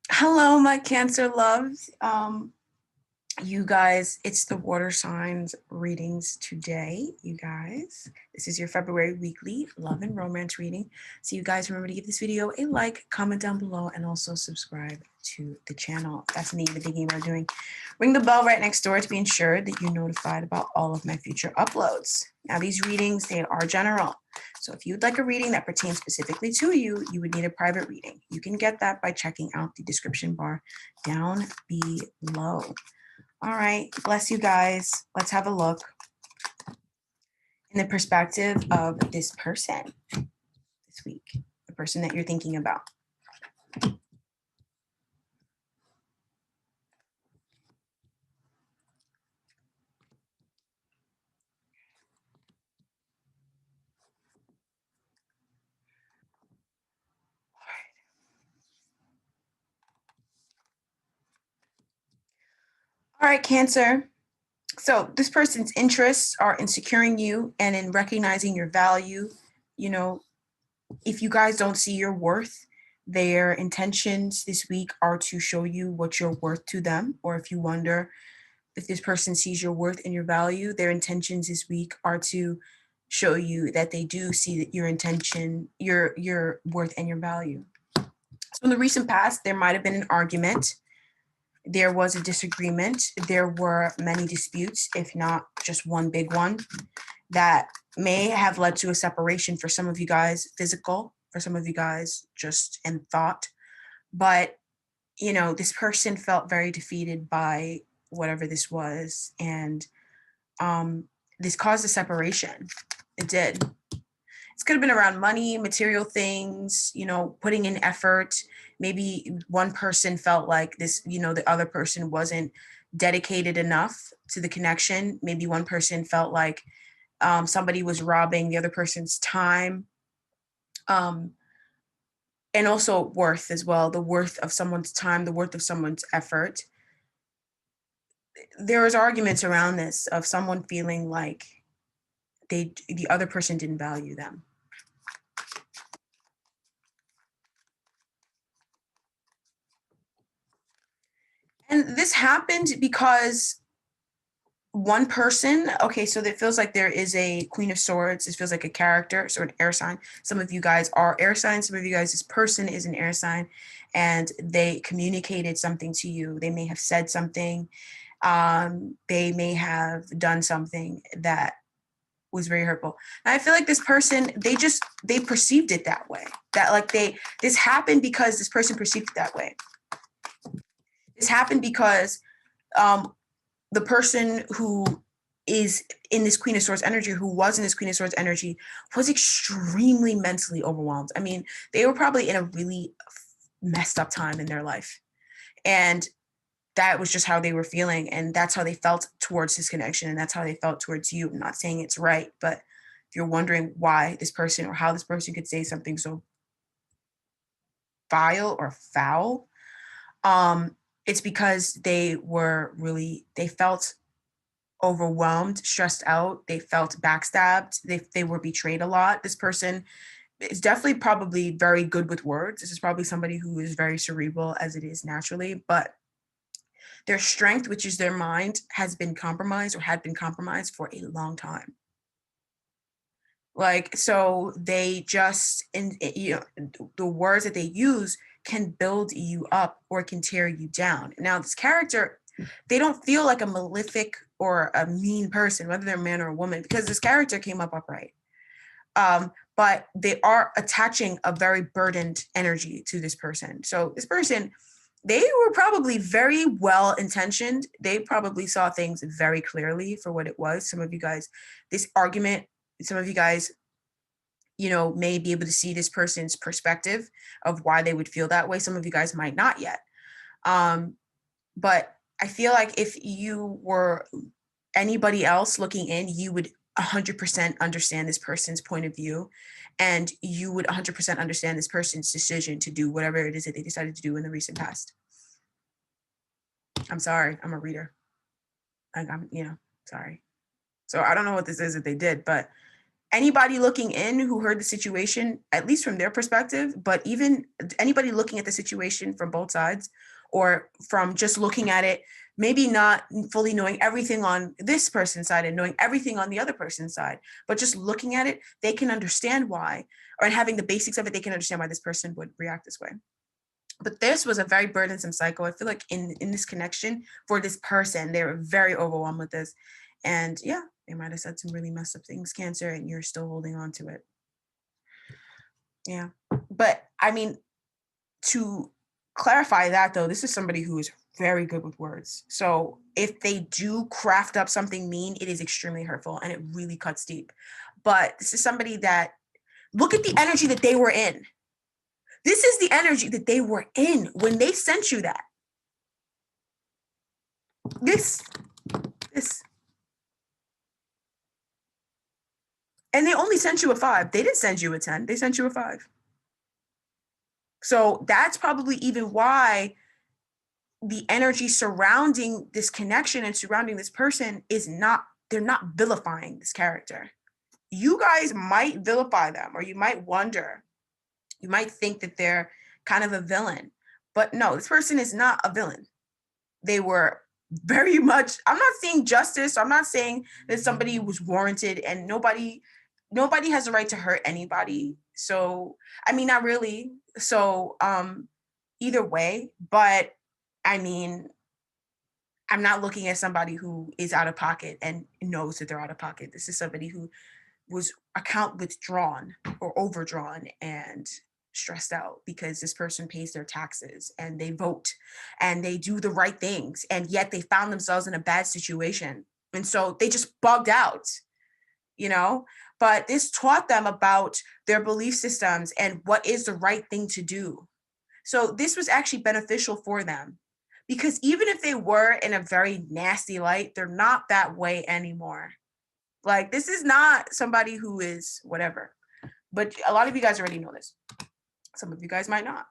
Hello, my Cancer loves. You guys, it's the water signs readings today, you guys. This is your February weekly love and romance reading. So you guys remember to give this video a like, comment down below, and also subscribe to the channel. That's me even thinking about doing. Ring the bell right next door to be ensured that you're notified about all of my future uploads. Now, these readings, they are general. So if you'd like a reading that pertains specifically to you, you would need a private reading. You can get that by checking out the description bar down below. All right, bless you guys. Let's have a look in the perspective of this person this week, the person that you're thinking about. All right, Cancer. So this person's interests are in securing you and in recognizing your value. You know, if you guys don't see your worth, their intentions this week are to show you what you're worth to them. Or if you wonder if this person sees your worth and your value, their intentions this week are to show you that they do see that your intention, your worth and your value. So in the recent past, there might have been an argument. There was a disagreement. There were many disputes, if not just one big one, that may have led to a separation for some of you guys, physical, for some of you guys, just in thought. But, you know, this person felt very defeated by whatever this was. And this caused a separation. It did. It could have been around money, material things, you know, putting in effort. Maybe one person felt like this, you know, the other person wasn't dedicated enough to the connection. Maybe one person felt like somebody was robbing the other person's time. And also worth as well, the worth of someone's time, the worth of someone's effort. There was arguments around this of someone feeling like the other person didn't value them. And this happened because one person, okay, so it feels like there is a Queen of Swords. It feels like a character, so an air sign. Some of you guys are air signs. Some of you guys, this person is an air sign, and they communicated something to you. They may have said something. They may have done something that was very hurtful. And I feel like this person, they perceived it that way. That like this happened because this person perceived it that way. This happened because the person who is in this Queen of Swords energy, who was in this Queen of Swords energy, was extremely mentally overwhelmed. I mean, they were probably in a really messed up time in their life. And that was just how they were feeling. And that's how they felt towards this connection. And that's how they felt towards you. I'm not saying it's right, but if you're wondering why this person or how this person could say something so vile or foul, it's because they felt overwhelmed, stressed out. They felt backstabbed. They were betrayed a lot. This person is definitely probably very good with words. This is probably somebody who is very cerebral as it is naturally, but their strength, which is their mind, has been compromised or had been compromised for a long time. Like, so they just, you know, the words that they use can build you up or can tear you down. Now, this character, they don't feel like a malefic or a mean person, whether they're a man or a woman, because this character came up upright. But they are attaching a very burdened energy to this person. So this person, they were probably very well intentioned. They probably saw things very clearly for what it was. Some of you guys, this argument, some of you guys, you know, may be able to see this person's perspective of why they would feel that way. Some of you guys might not yet. But I feel like if you were anybody else looking in, you would 100% understand this person's point of view, and you would 100% understand this person's decision to do whatever it is that they decided to do in the recent past. I'm sorry, I'm a reader. I'm, you know, sorry. So I don't know what this is that they did, but Anybody looking in who heard the situation, at least from their perspective, but even anybody looking at the situation from both sides, or from just looking at it, maybe not fully knowing everything on this person's side and knowing everything on the other person's side, but just looking at it, they can understand why, or having the basics of it, they can understand why this person would react this way. But this was a very burdensome cycle. I feel like in this connection for this person, they were very overwhelmed with this. And yeah, they might have said some really messed up things, Cancer, and you're still holding on to it. Yeah. But I mean, to clarify that though, this is somebody who is very good with words. So if they do craft up something mean, it is extremely hurtful and it really cuts deep. But this is somebody that, look at the energy that they were in. This is the energy that they were in when they sent you that. This. And they only sent you a 5. They didn't send you a 10. They sent you a 5. So that's probably even why the energy surrounding this connection and surrounding this person is not, they're not vilifying this character. You guys might vilify them, or you might wonder, you might think that they're kind of a villain. But no, this person is not a villain. They were very much, I'm not saying justice. I'm not saying that somebody was warranted, and nobody has the right to hurt anybody. So, I mean, not really. So, either way, but I mean, I'm not looking at somebody who is out of pocket and knows that they're out of pocket. This is somebody who was account withdrawn or overdrawn and stressed out because this person pays their taxes and they vote and they do the right things, and yet they found themselves in a bad situation. And so they just bugged out, you know? But this taught them about their belief systems and what is the right thing to do. So this was actually beneficial for them, because even if they were in a very nasty light, they're not that way anymore. Like, this is not somebody who is whatever. But a lot of you guys already know this. Some of you guys might not.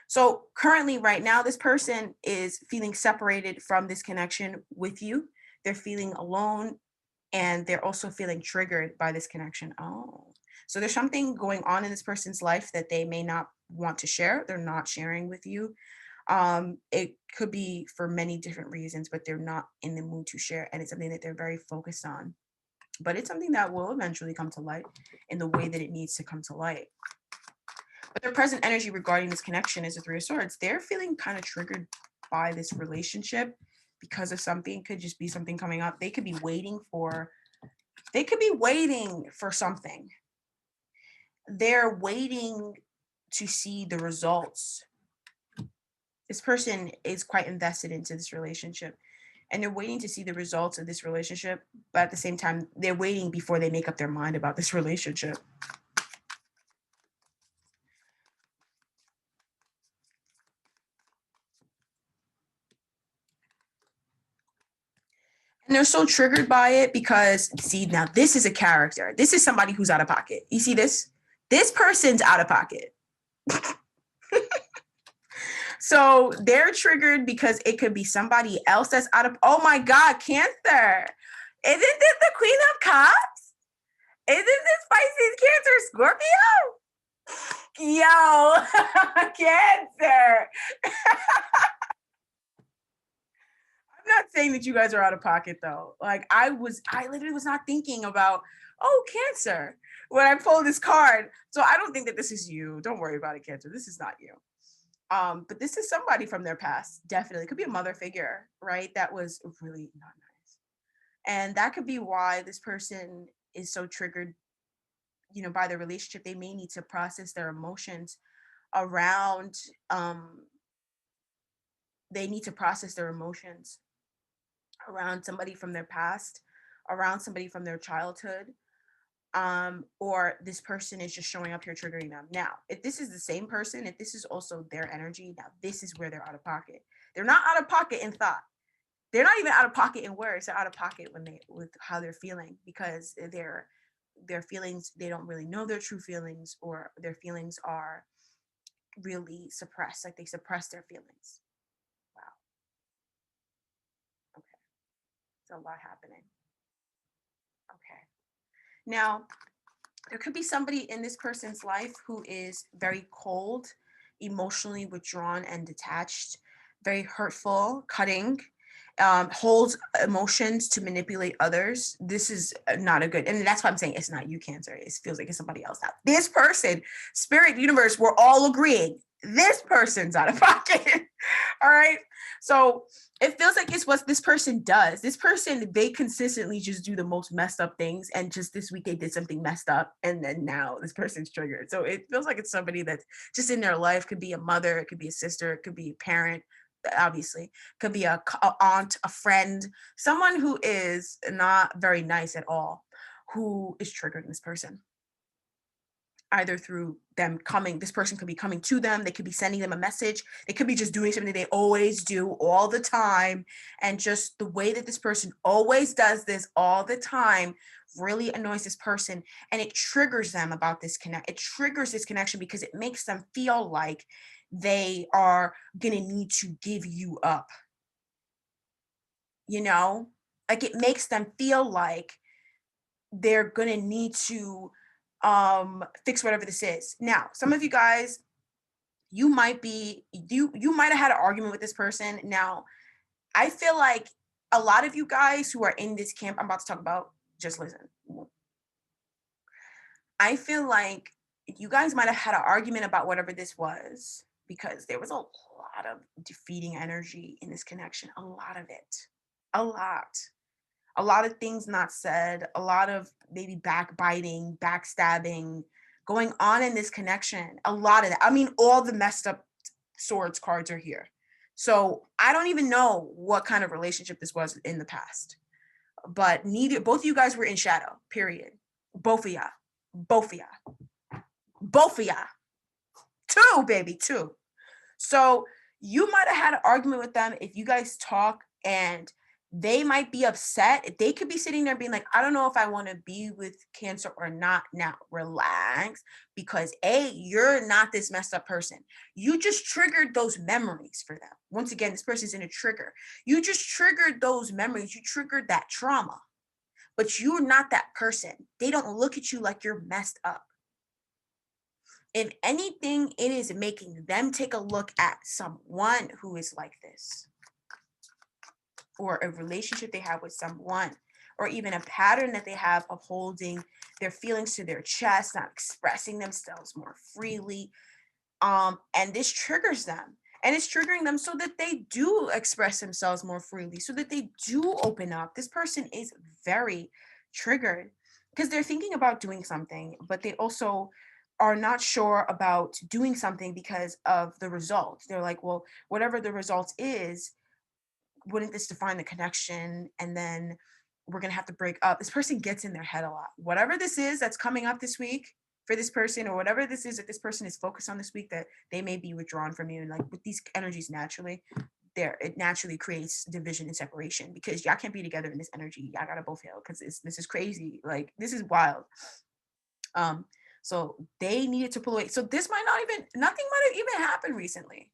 So currently, right now, this person is feeling separated from this connection with you. They're feeling alone, and they're also feeling triggered by this connection. Oh, so there's something going on in this person's life that they may not want to share. They're not sharing with you. It could be for many different reasons, but they're not in the mood to share. And it's something that they're very focused on. But it's something that will eventually come to light in the way that it needs to come to light. But their present energy regarding this connection is the 3 of Swords. They're feeling kind of triggered by this relationship because of something. It could just be something coming up. They could be waiting for something. They're waiting to see the results. This person is quite invested into this relationship, and they're waiting to see the results of this relationship. But at the same time, they're waiting before they make up their mind about this relationship. And they're so triggered by it because, see, now this is a character. This is somebody who's out of pocket. You see this? This person's out of pocket. So they're triggered because it could be somebody else that's out of, oh my God, Cancer. Isn't this the Queen of Cups? Isn't this Pisces, Cancer, Scorpio? Yo, Cancer. I'm not saying that you guys are out of pocket though. Like, I literally was not thinking about, oh, Cancer, when I pulled this card. So I don't think that this is you. Don't worry about it, Cancer. This is not you. But this is somebody from their past. Definitely. It could be a mother figure, right? That was really not nice. And that could be why this person is so triggered, by the relationship. They may need to process their emotions around, they need to process their emotions around somebody from their past, around somebody from their childhood, or this person is just showing up here triggering them. Now, if this is the same person, if this is also their energy, now this is where they're out of pocket. They're not out of pocket in thought. They're not even out of pocket in words. They're out of pocket with how they're feeling, because their feelings, they don't really know their true feelings, or their feelings are really suppressed. Like, they suppress their feelings. Wow. Okay. It's a lot happening. Okay. Now, There could be somebody in this person's life who is very cold, emotionally withdrawn and detached, very hurtful, cutting, holds emotions to manipulate others. This is not a good, and that's why I'm saying it's not you, Cancer. It feels like it's somebody else now. This person, spirit, universe, we're all agreeing this person's out of pocket. All right. So it feels like it's what this person does. This person, they consistently just do the most messed up things. And just this week they did something messed up. And then now this person's triggered. So it feels like it's somebody that's just in their life. Could be a mother, it could be a sister, it could be a parent, obviously. Could be a aunt, a friend, someone who is not very nice at all, who is triggering this person. Either through them coming, this person could be coming to them, they could be sending them a message, they could be just doing something they always do all the time. And just the way that this person always does this all the time really annoys this person, and it triggers them about this connect. It triggers this connection because it makes them feel like they are gonna need to give you up. You know, like it makes them feel like they're gonna need to fix whatever this is. Now, some of you guys, you might have had an argument with this person. Now, I feel like a lot of you guys who are in this camp I'm about to talk about, just listen. I feel like you guys might have had an argument about whatever this was because there was a lot of defeating energy in this connection, a lot of it. A lot. A lot of things not said, a lot of maybe backbiting, backstabbing going on in this connection. A lot of that. I mean, all the messed up swords cards are here. So I don't even know what kind of relationship this was in the past. But both of you guys were in shadow, period. Both of y'all. Both of y'all. Both of y'all. Two, baby, two. So you might have had an argument with them if you guys talk, and they might be upset. They could be sitting there being like, I don't know if I want to be with Cancer or not. Now, relax, because you're not this messed up person. You just triggered those memories for them. Once again, this person's in a trigger. You just triggered those memories. You triggered that trauma, but you're not that person. They don't look at you like you're messed up. If anything, it is making them take a look at someone who is like this, or a relationship they have with someone, or even a pattern that they have of holding their feelings to their chest, not expressing themselves more freely. And this triggers them. And it's triggering them so that they do express themselves more freely, so that they do open up. This person is very triggered because they're thinking about doing something, but they also are not sure about doing something because of the results. They're like, well, whatever the result is, wouldn't this define the connection? And then we're going to have to break up. This person gets in their head a lot. Whatever this is that's coming up this week for this person, or whatever this is that this person is focused on this week, that they may be withdrawn from you. And like with these energies naturally, it naturally creates division and separation, because y'all can't be together in this energy. Y'all gotta both heal, because this is crazy. Like, this is wild. So they needed to pull away. So this nothing might have even happened recently.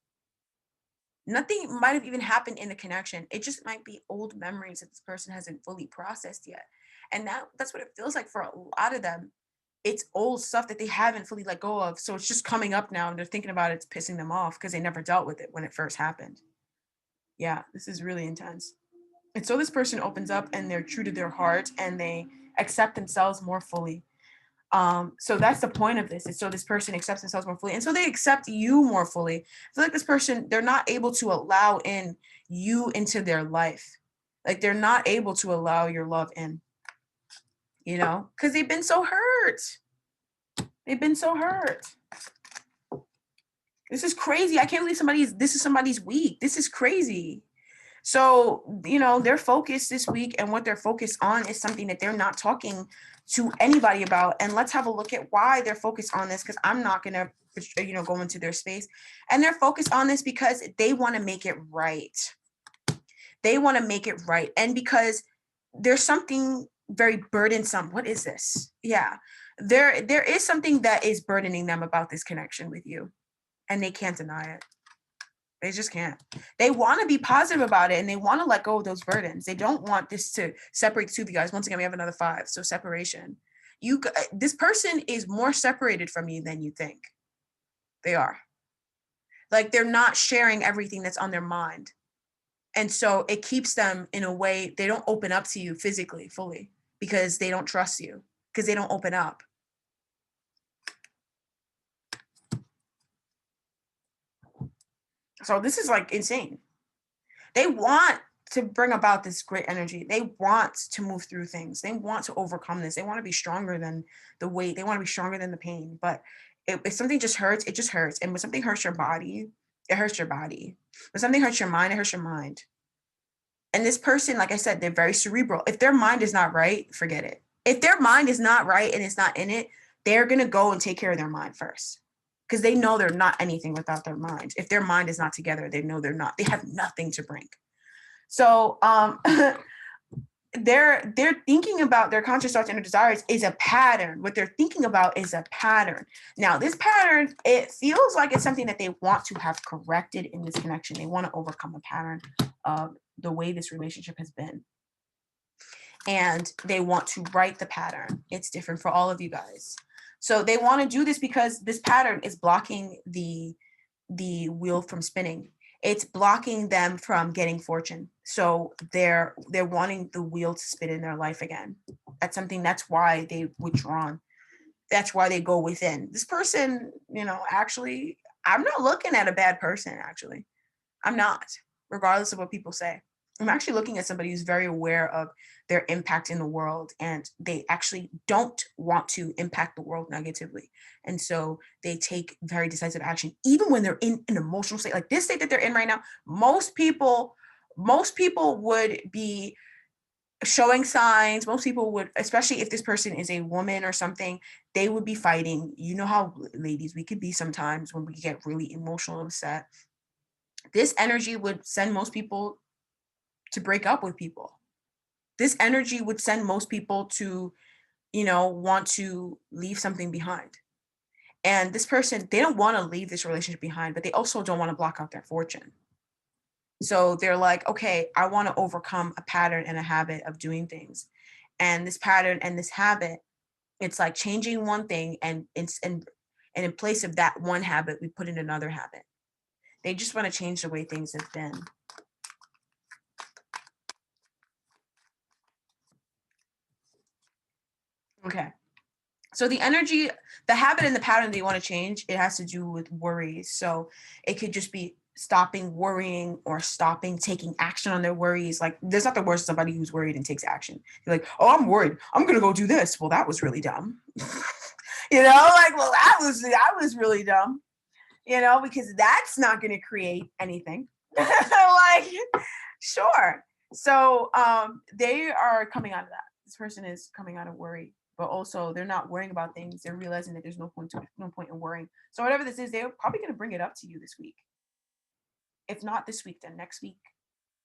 Nothing might have even happened in the connection. It just might be old memories that this person hasn't fully processed yet. And that's what it feels like for a lot of them. It's old stuff that they haven't fully let go of. So it's just coming up now, and they're thinking about it. It's pissing them off because they never dealt with it when it first happened. Yeah, this is really intense. And so this person opens up, and they're true to their heart, and they accept themselves more fully. So that's the point of this, is so this person accepts themselves more fully, and so they accept you more fully. I feel like this person, they're not able to allow in you into their life. Like, they're not able to allow your love in, because they've been so hurt. They've been so hurt. This is crazy. I can't believe this is somebody's week. This is crazy. So, their focus this week, and what they're focused on, is something that they're not talking to anybody about. And let's have a look at why they're focused on this, because I'm not going to, go into their space. And they're focused on this because they want to make it right. They want to make it right. And because there's something very burdensome. What is this? Yeah. There is something that is burdening them about this connection with you, and they can't deny it. They just can't. They want to be positive about it, and they want to let go of those burdens. They don't want this to separate the two of you guys. Once again, we have another 5. So separation. This person is more separated from you than you think. They are. Like, they're not sharing everything that's on their mind. And so it keeps them in a way, they don't open up to you physically, fully, because they don't trust you, because they don't open up. So this is like insane. They want to bring about this great energy. They want to move through things. They want to overcome this. They want to be stronger than the weight. They want to be stronger than the pain. But if something just hurts, it just hurts. And when something hurts your body, it hurts your body. When something hurts your mind, it hurts your mind. And this person, like I said, they're very cerebral. If their mind is not right, forget it. If their mind is not right and it's not in it, they're going to go and take care of their mind first, because they know they're not anything without their mind. If their mind is not together, they know they're not. They have nothing to bring. So they're thinking about their conscious thoughts and their desires is a pattern. What they're thinking about is a pattern. Now, this pattern, it feels like it's something that they want to have corrected in this connection. They want to overcome a pattern of the way this relationship has been. And they want to right the pattern. It's different for all of you guys. So they want to do this because this pattern is blocking the wheel from spinning. It's blocking them from getting fortune. So they're wanting the wheel to spin in their life again. That's why they withdrawn. That's why they go within. This person, actually, I'm not looking at a bad person, actually. I'm not, regardless of what people say. I'm actually looking at somebody who's very aware of their impact in the world, and they actually don't want to impact the world negatively. And so they take very decisive action, even when they're in an emotional state, like this state that they're in right now. Most people would be showing signs. Most people would, especially if this person is a woman or something, they would be fighting. You know how ladies we could be sometimes when we get really emotional and upset. This energy would send most people to break up with people. This energy would send most people to, want to leave something behind. And this person, they don't want to leave this relationship behind, but they also don't want to block out their fortune. So they're like, okay, I want to overcome a pattern and a habit of doing things. And this pattern and this habit, it's like changing one thing, and in place of that one habit, we put in another habit. They just want to change the way things have been. Okay. So the energy, the habit and the pattern that you want to change, it has to do with worries. So it could just be stopping worrying or stopping taking action on their worries. Like, there's nothing worse than somebody who's worried and takes action. You're like, oh, I'm worried, I'm going to go do this. Well, that was really dumb. Well, that was really dumb, because that's not going to create anything. Like, sure. So they are coming out of that. This person is coming out of worry, but also they're not worrying about things. They're realizing that there's no point in worrying. So whatever this is, they're probably going to bring it up to you this week. If not this week, then next week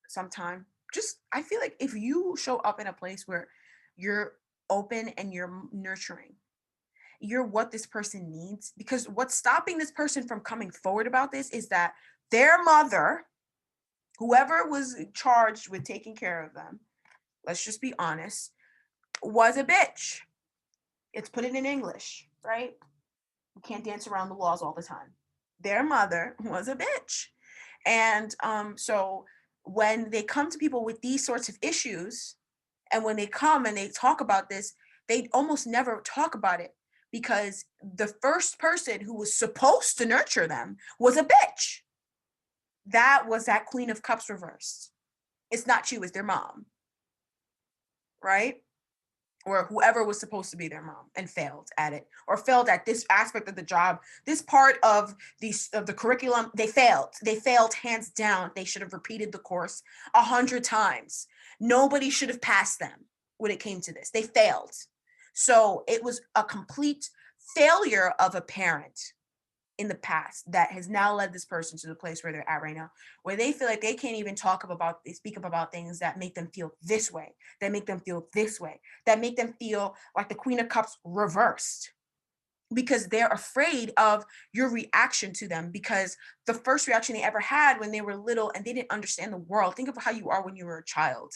sometime. Just, I feel like if you show up in a place where you're open and you're nurturing, you're what this person needs. Because what's stopping this person from coming forward about this is that their mother, whoever was charged with taking care of them, let's just be honest, was a bitch. It's put it in English, right? You can't dance around the laws all the time. Their mother was a bitch. And so when they come to people with these sorts of issues, and when they come and they talk about this, they almost never talk about it, because the first person who was supposed to nurture them was a bitch. That was that Queen of Cups reversed. It's not you, it's their mom, right? Or whoever was supposed to be their mom and failed at it, or failed at this aspect of the job, this part of the curriculum. They failed hands down. They should have repeated the course 100 times. Nobody should have passed them when it came to this. They failed. So it was a complete failure of a parent in the past that has now led this person to the place where they're at right now, where they feel like they can't even speak up about things that make them feel this way, that make them feel this way, that make them feel like the Queen of Cups reversed, because they're afraid of your reaction to them. Because the first reaction they ever had when they were little and they didn't understand the world, think of how you are when you were a child.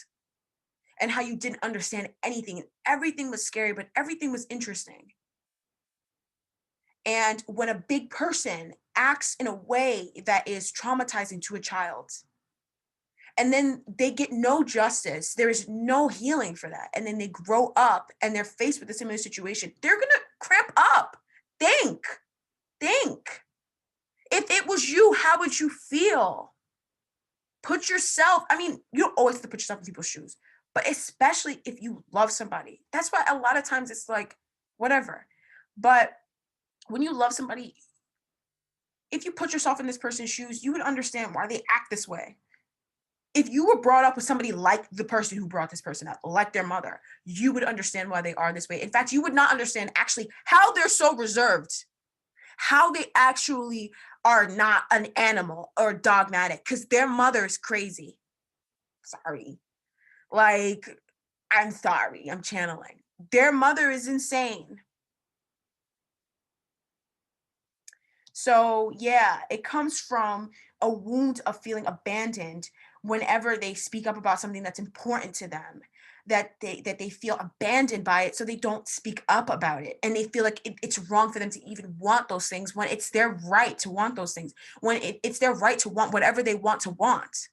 and how you didn't understand anything. And everything was scary, but everything was interesting. And when a big person acts in a way that is traumatizing to a child, and then they get no justice, there is no healing for that. And then they grow up and they're faced with a similar situation, they're going to cramp up. Think. If it was you, how would you feel? Put yourself, I mean, you don't always have to put yourself in people's shoes, but especially if you love somebody. That's why a lot of times it's like, whatever. But when you love somebody, if you put yourself in this person's shoes, you would understand why they act this way. If you were brought up with somebody like the person who brought this person up, like their mother, you would understand why they are this way. In fact, you would not understand actually how they're so reserved, how they actually are not an animal or dogmatic, because their mother is crazy. Sorry. Like, I'm sorry, I'm channeling. Their mother is insane. So yeah, it comes from a wound of feeling abandoned whenever they speak up about something that's important to them, that they feel abandoned by it, so they don't speak up about it, and they feel like it's wrong for them to even want those things when it's their right to want those things, when it's their right to want whatever they want to want.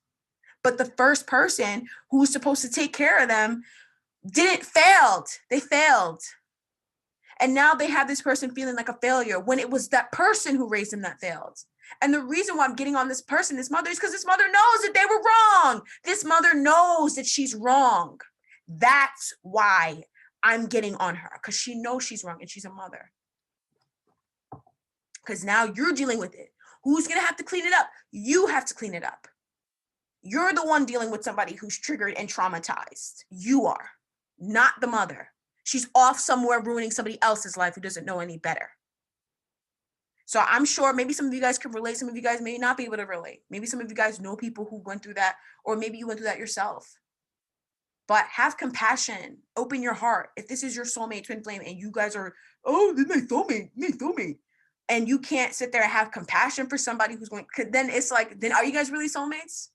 But the first person who's supposed to take care of them they failed. And now they have this person feeling like a failure when it was that person who raised them that failed. And the reason why I'm getting on this person, this mother, is because this mother knows that they were wrong. This mother knows that she's wrong. That's why I'm getting on her, because she knows she's wrong and she's a mother. Because now you're dealing with it. Who's going to have to clean it up? You have to clean it up. You're the one dealing with somebody who's triggered and traumatized. You are, not the mother. She's off somewhere ruining somebody else's life who doesn't know any better. So I'm sure maybe some of you guys can relate. Some of you guys may not be able to relate. Maybe some of you guys know people who went through that, or maybe you went through that yourself. But have compassion. Open your heart. If this is your soulmate twin flame and you guys are, oh, this is my soulmate. And you can't sit there and have compassion for somebody who's going, then it's like, then are you guys really soulmates?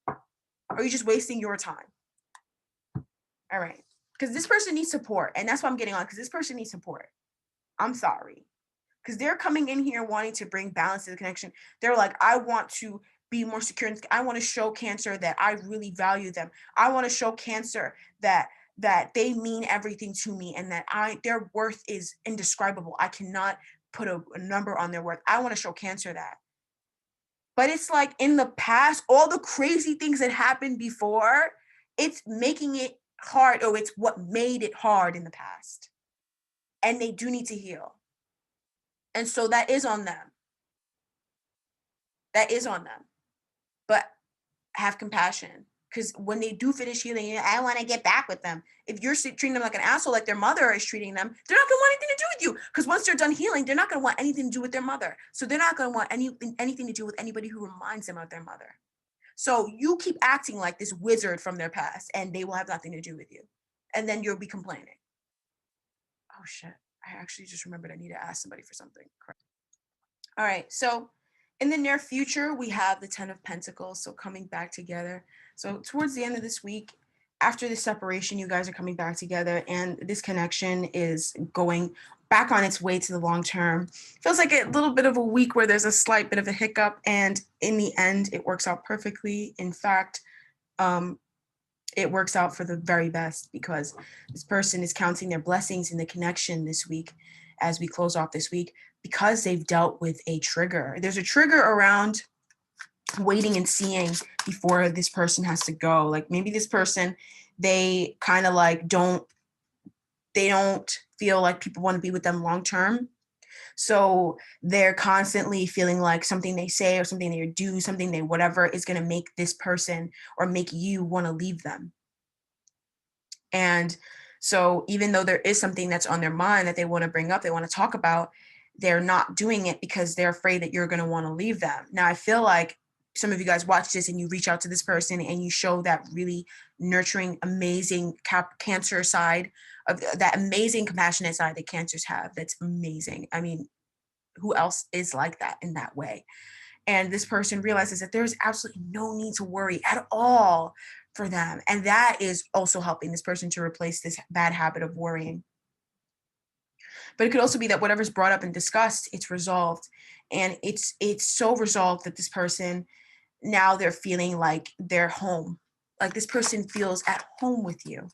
Or are you just wasting your time? All right. Because this person needs support. And that's why I'm getting on, because this person needs support. I'm sorry. Because they're coming in here wanting to bring balance to the connection. They're like, I want to be more secure. I want to show Cancer that I really value them. I want to show Cancer that they mean everything to me, and that their worth is indescribable. I cannot put a number on their worth. I want to show Cancer that. But it's like in the past, all the crazy things that happened before, it's making it hard, or it's what made it hard in the past. And they do need to heal. And so that is on them. That is on them. But have compassion. Because when they do finish healing, I want to get back with them. If you're treating them like an asshole, like their mother is treating them, they're not going to want anything to do with you. Because once they're done healing, they're not going to want anything to do with their mother. So they're not going to want anything to do with anybody who reminds them of their mother. So you keep acting like this wizard from their past, and they will have nothing to do with you. And then you'll be complaining. Oh, shit. I actually just remembered I need to ask somebody for something. All right. So in the near future, we have the 10 of Pentacles. So coming back together. So towards the end of this week, after the separation, you guys are coming back together, and this connection is going back on its way to the long term. Feels like a little bit of a week where there's a slight bit of a hiccup, and in the end, it works out perfectly. In fact, it works out for the very best, because this person is counting their blessings in the connection this week as we close off this week, because they've dealt with a trigger. There's a trigger around waiting and seeing before this person has to go. Like maybe this person, they kind of like they don't feel like people want to be with them long term. So they're constantly feeling like something they say or something they do, something they whatever is going to make this person or make you want to leave them. And so even though there is something that's on their mind that they want to bring up, they want to talk about, they're not doing it because they're afraid that you're going to want to leave them. Now, I feel like some of you guys watch this and you reach out to this person and you show that really nurturing, amazing Cancer side, of that amazing compassionate side that Cancers have. That's amazing. I mean, who else is like that in that way? And this person realizes that there's absolutely no need to worry at all for them. And that is also helping this person to replace this bad habit of worrying. But it could also be that whatever's brought up and discussed, it's resolved. And it's so resolved that this person, now they're feeling like they're home. Like this person feels at home with you.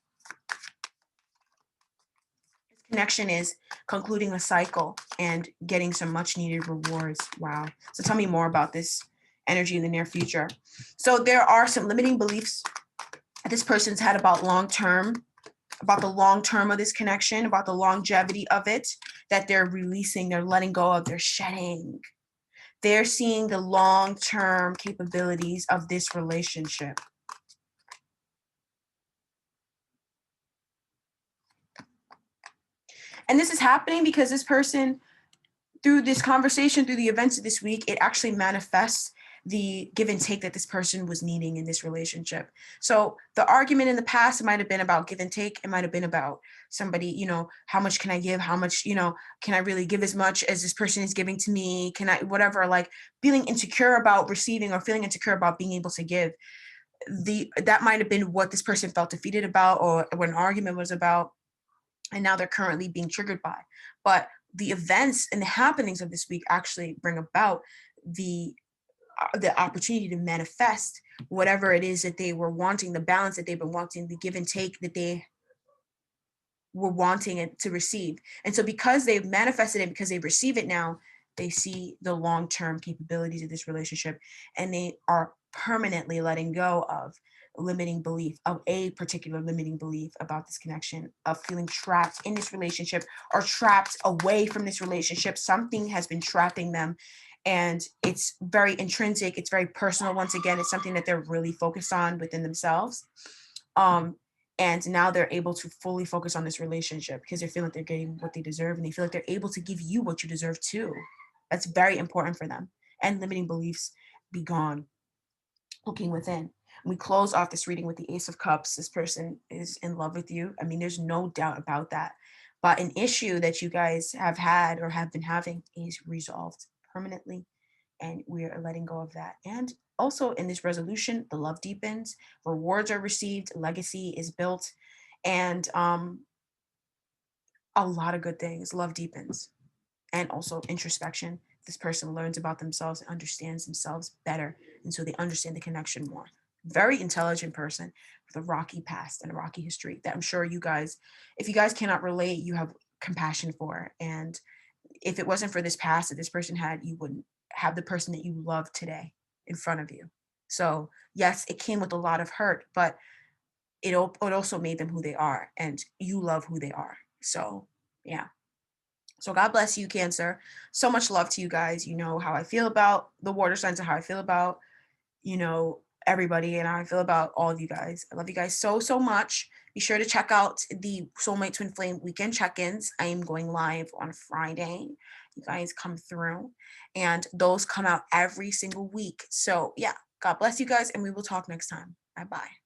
This connection is concluding a cycle and getting some much needed rewards. Wow. So tell me more about this energy in the near future. So there are some limiting beliefs this person's had about about the long term of this connection, about the longevity of it, that they're releasing, they're letting go of, they're shedding. They're seeing the long term capabilities of this relationship. And this is happening because this person, through this conversation, through the events of this week, it actually manifests the give and take that this person was needing in this relationship. So the argument in the past, it might have been about give and take. It might have been about somebody, how much can I give? How much, can I really give as much as this person is giving to me? Can I, whatever, like feeling insecure about receiving or feeling insecure about being able to give. That might have been what this person felt defeated about or what an argument was about. And now they're currently being triggered by. But the events and the happenings of this week actually bring about the opportunity to manifest whatever it is that they were wanting, the balance that they've been wanting, the give and take that they were wanting it to receive. And so because they've manifested it, because they receive it now, they see the long-term capabilities of this relationship, and they are permanently letting go of limiting belief, of a particular limiting belief about this connection, of feeling trapped in this relationship or trapped away from this relationship. Something has been trapping them, and it's very intrinsic, it's very personal. Once again, it's something that they're really focused on within themselves. And now they're able to fully focus on this relationship because they feel like they're getting what they deserve, and they feel like they're able to give you what you deserve too. That's very important for them. And limiting beliefs be gone. Looking within. We close off this reading with the Ace of Cups. This person is in love with you. I mean, there's no doubt about that. But an issue that you guys have had or have been having is resolved permanently, and we are letting go of that. And also in this resolution, the love deepens, rewards are received, legacy is built, and a lot of good things. Love deepens, and also introspection. This person learns about themselves and understands themselves better, and so they understand the connection more. Very intelligent person with a rocky past and a rocky history that I'm sure you guys, if you guys cannot relate, you have compassion for. And if it wasn't for this past that this person had, you wouldn't have the person that you love today in front of you. So yes, it came with a lot of hurt, but it also made them who they are, and you love who they are. So yeah. So God bless you, Cancer. So much love to you guys. You know how I feel about the water signs and how I feel about, everybody, and how I feel about all of you guys. I love you guys so, so much. Be sure to check out the Soulmate Twin Flame weekend check-ins. I am going live on Friday. You guys come through, and those come out every single week. So yeah, God bless you guys, and we will talk next time. Bye-bye.